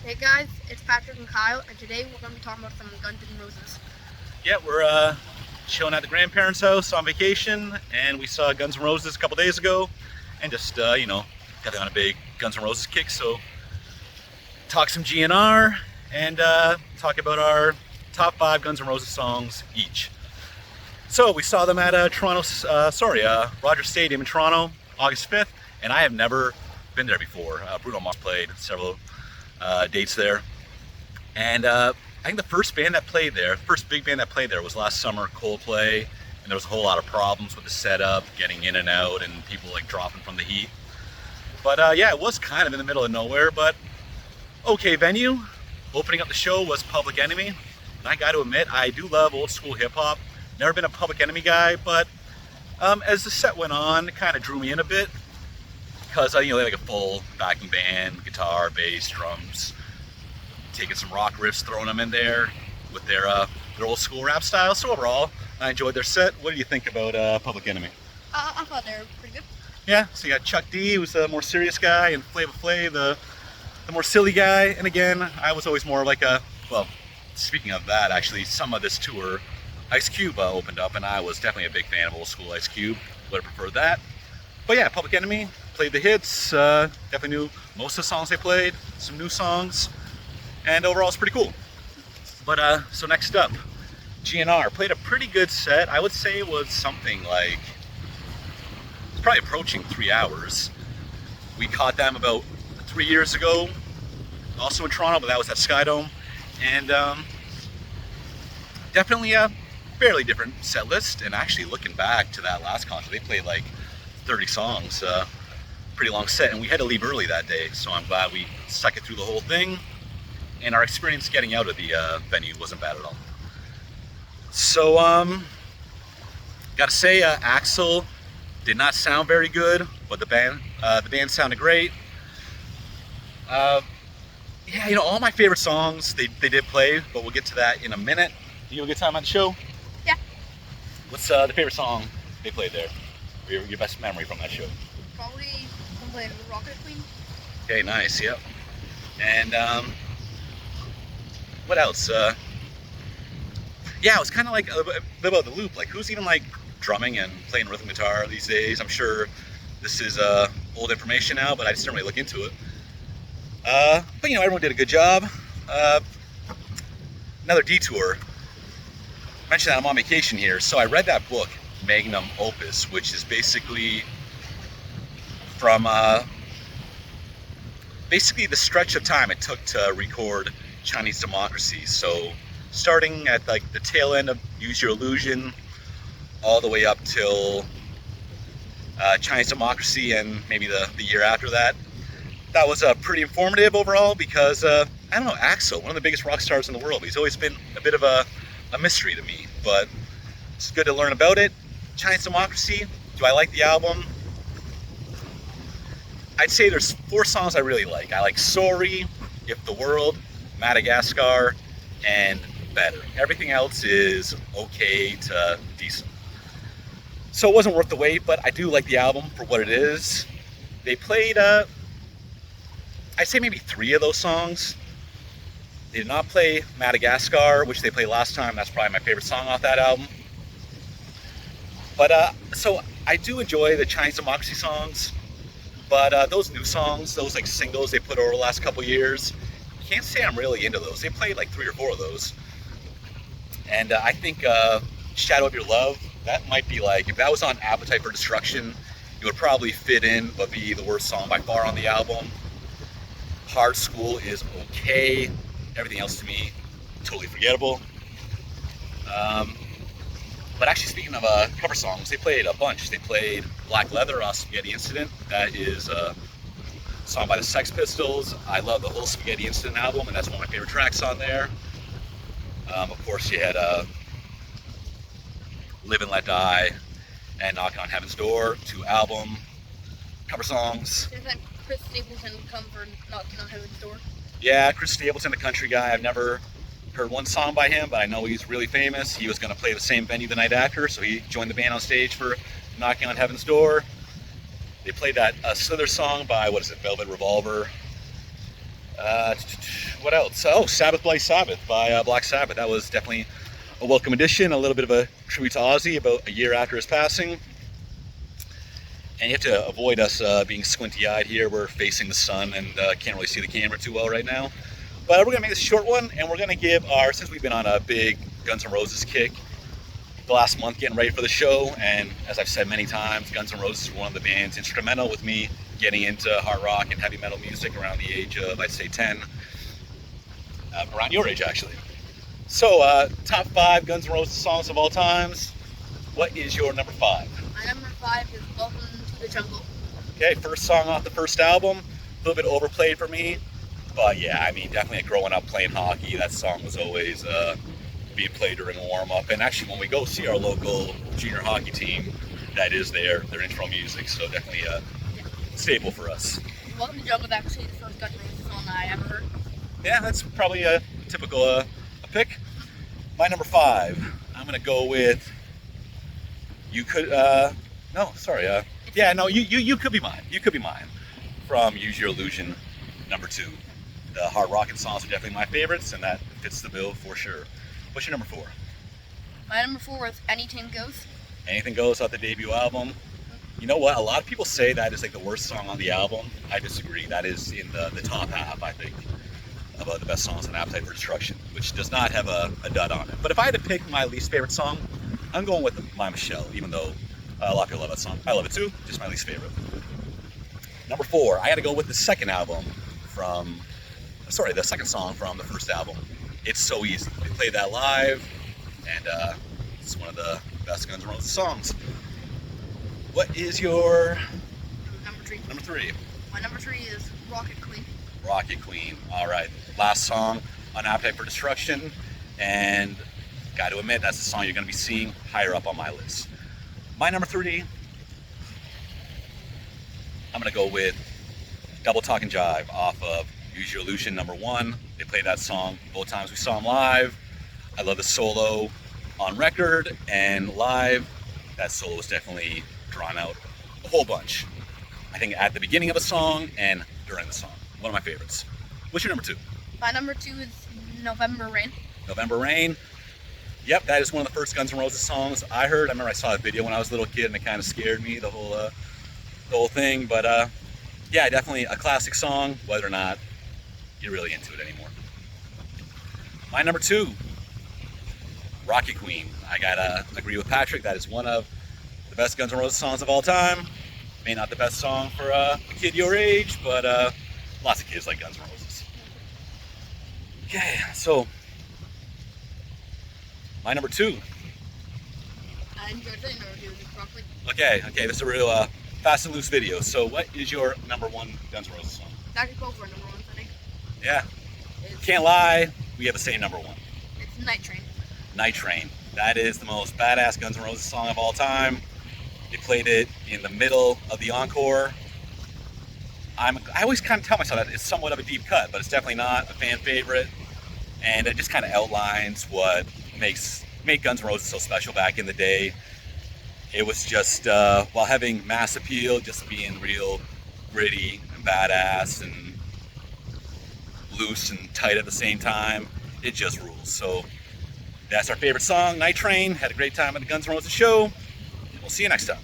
Hey guys, it's Patrick and Kyle, and today we're going to be talking about some Guns N' Roses. Yeah, we're chilling at the grandparents' house on vacation, and we saw Guns N' Roses a couple days ago, and just got on a big Guns N' Roses kick. So talk some GNR and talk about our top five Guns N' Roses songs each. So we saw them at Rogers Stadium in Toronto, August 5th, and I have never been there before. Bruno Mars played several dates there, and I think the first band that played there, the first big band that played there was last summer, Coldplay, and there was a whole lot of problems with the setup, getting in and out, and people like dropping from the heat. But yeah, it was kind of in the middle of nowhere, but okay venue. Opening up the show was Public Enemy, and I got to admit, I do love old school hip hop. Never been a Public Enemy guy, but as the set went on, it kind of drew me in a bit because they had like a full backing band, guitar, bass, drums, taking some rock riffs, throwing them in there with their old school rap style. So overall, I enjoyed their set. What do you think about Public Enemy? I thought they were pretty good. Yeah, so you got Chuck D, who's the more serious guy, and Flava Flav, the more silly guy. And again, I was always more like speaking of that, actually, some of this tour, Ice Cube opened up, and I was definitely a big fan of old school Ice Cube. Would have preferred that. But yeah, Public Enemy played the hits. Definitely knew most of the songs they played, some new songs, and overall it's pretty cool. But so next up, GNR played a pretty good set. I would say it was something like, it's probably approaching 3 hours. We caught them about 3 years ago, also in Toronto, but that was at Skydome, and definitely a fairly different set list. And actually looking back to that last concert, they played like 30 songs, pretty long set, and we had to leave early that day, so I'm glad we stuck it through the whole thing, and our experience getting out of the venue wasn't bad at all. So gotta say, Axl did not sound very good, but the band sounded great. Yeah, all my favorite songs they did play, but we'll get to that in a minute. You have a good time on the show? Yeah. What's the favorite song they played there? Your best memory from that show? Probably playing Rocket Queen. Okay, nice, yep. And what else? Yeah, it was kind of like a bit about the loop. Like, who's even like drumming and playing rhythm guitar these days? I'm sure this is old information now, but I just didn't really look into it. But everyone did a good job. Another detour. I mentioned that I'm on vacation here, so I read that book, Magnum Opus, which is basically from basically the stretch of time it took to record Chinese Democracy. So starting at like the tail end of Use Your Illusion, all the way up till Chinese Democracy and maybe the year after that. That was pretty informative overall because, I don't know, Axl, one of the biggest rock stars in the world, he's always been a bit of a mystery to me, but it's good to learn about it. Chinese Democracy, do I like the album? I'd say there's 4 songs I really like. I like Sorry, If the World, Madagascar, and Better. Everything else is okay to decent. So it wasn't worth the wait, but I do like the album for what it is. They played, I'd say maybe 3 of those songs. They did not play Madagascar, which they played last time. That's probably my favorite song off that album. But so I do enjoy the Chinese Democracy songs, but those new songs, those like singles they put over the last couple years, can't say I'm really into those. They played like 3 or 4 of those, and I think Shadow of Your Love, that might be like, if that was on Appetite for Destruction, it would probably fit in, but be the worst song by far on the album. Hard School is okay. Everything else to me, totally forgettable. But actually, speaking of cover songs, they played a bunch. They played Black Leather off Spaghetti Incident. That is a song by the Sex Pistols. I love the whole Spaghetti Incident album, and that's one of my favorite tracks on there. Of course, you had Live and Let Die and Knock on Heaven's Door, 2 album cover songs. Didn't that Chris Stapleton come for Knocking on Heaven's Door? Yeah, Chris Stapleton, the country guy. I've never heard one song by him, but I know he's really famous. He was going to play the same venue the night after, so he joined the band on stage for Knocking on Heaven's Door. They played that Slither song by, Velvet Revolver. What else? Oh, Sabbath Bloody Sabbath by Black Sabbath. That was definitely a welcome addition. A little bit of a tribute to Ozzy about a year after his passing. And you have to avoid us being squinty-eyed here. We're facing the sun and can't really see the camera too well right now. But we're going to make this a short one, and we're going to give since we've been on a big Guns N' Roses kick the last month getting ready for the show, and as I've said many times, Guns N' Roses were one of the bands instrumental with me getting into hard rock and heavy metal music around the age of, I'd say, 10. Around your age, actually. So, top 5 Guns N' Roses songs of all times. What is your number 5? My number 5 is Welcome to the Jungle. Okay, first song off the first album. A little bit overplayed for me. But yeah, I mean, definitely growing up playing hockey, that song was always being played during warm-up. And actually, when we go see our local junior hockey team, that is their intro music. So definitely a staple for us. Welcome to the Jungle is actually the first Guns N' Roses song I ever heard. Yeah, that's probably a typical a pick. My number 5, I'm going to go with... You could, no, sorry, yeah, no, you could be mine. You could be mine. From Use Your Illusion, number 2. The hard rockin' songs are definitely my favorites, and that fits the bill for sure. What's your number 4? My number 4 is Anything Goes. Anything Goes off the debut album. You know what? A lot of people say that is like the worst song on the album. I disagree. That is in the top half, I think, of the best songs on Appetite for Destruction, which does not have a dud on it. But if I had to pick my least favorite song, I'm going with My Michelle, even though a lot of people love that song. I love it too, just my least favorite. Number 4, I had to go with the second song from the first album. It's So Easy. They played that live, and it's one of the best Guns N' Roses songs. What is your Number 3? number 3? My number 3 is Rocket Queen. Rocket Queen. All right, last song on Appetite for Destruction, and got to admit, that's the song you're going to be seeing higher up on my list. My number 3, I'm going to go with Double Talkin' Jive off of Use Your Illusion, number 1. They played that song both times we saw them live. I love the solo on record, and live, that solo was definitely drawn out a whole bunch. I think at the beginning of a song and during the song. One of my favorites. What's your number 2? My number 2 is November Rain. November Rain. Yep, that is one of the first Guns N' Roses songs I heard. I remember I saw a video when I was a little kid, and it kind of scared me, the whole thing. But yeah, definitely a classic song, whether or not you're really into it anymore. My number 2, Rocket Queen. I gotta agree with Patrick. That is one of the best Guns N' Roses songs of all time. May not the best song for a kid your age, but lots of kids like Guns N' Roses. Okay, so my number 2. I enjoyed the interview properly. Okay, this is a real fast and loose video. So what is your number 1 Guns N' Roses song? Dr. Cobra, number 1, I think. Yeah, can't lie, we have the same number 1. It's Night Train. Night Train. That is the most badass Guns N' Roses song of all time. They played it in the middle of the encore. I always kind of tell myself that it's somewhat of a deep cut, but it's definitely not a fan favorite. And it just kind of outlines what made Guns N' Roses so special back in the day. It was just, while having mass appeal, just being real gritty and badass and loose and tight at the same time. It just rules. So that's our favorite song, Night Train. Had a great time at the Guns N' Roses show. We'll see you next time.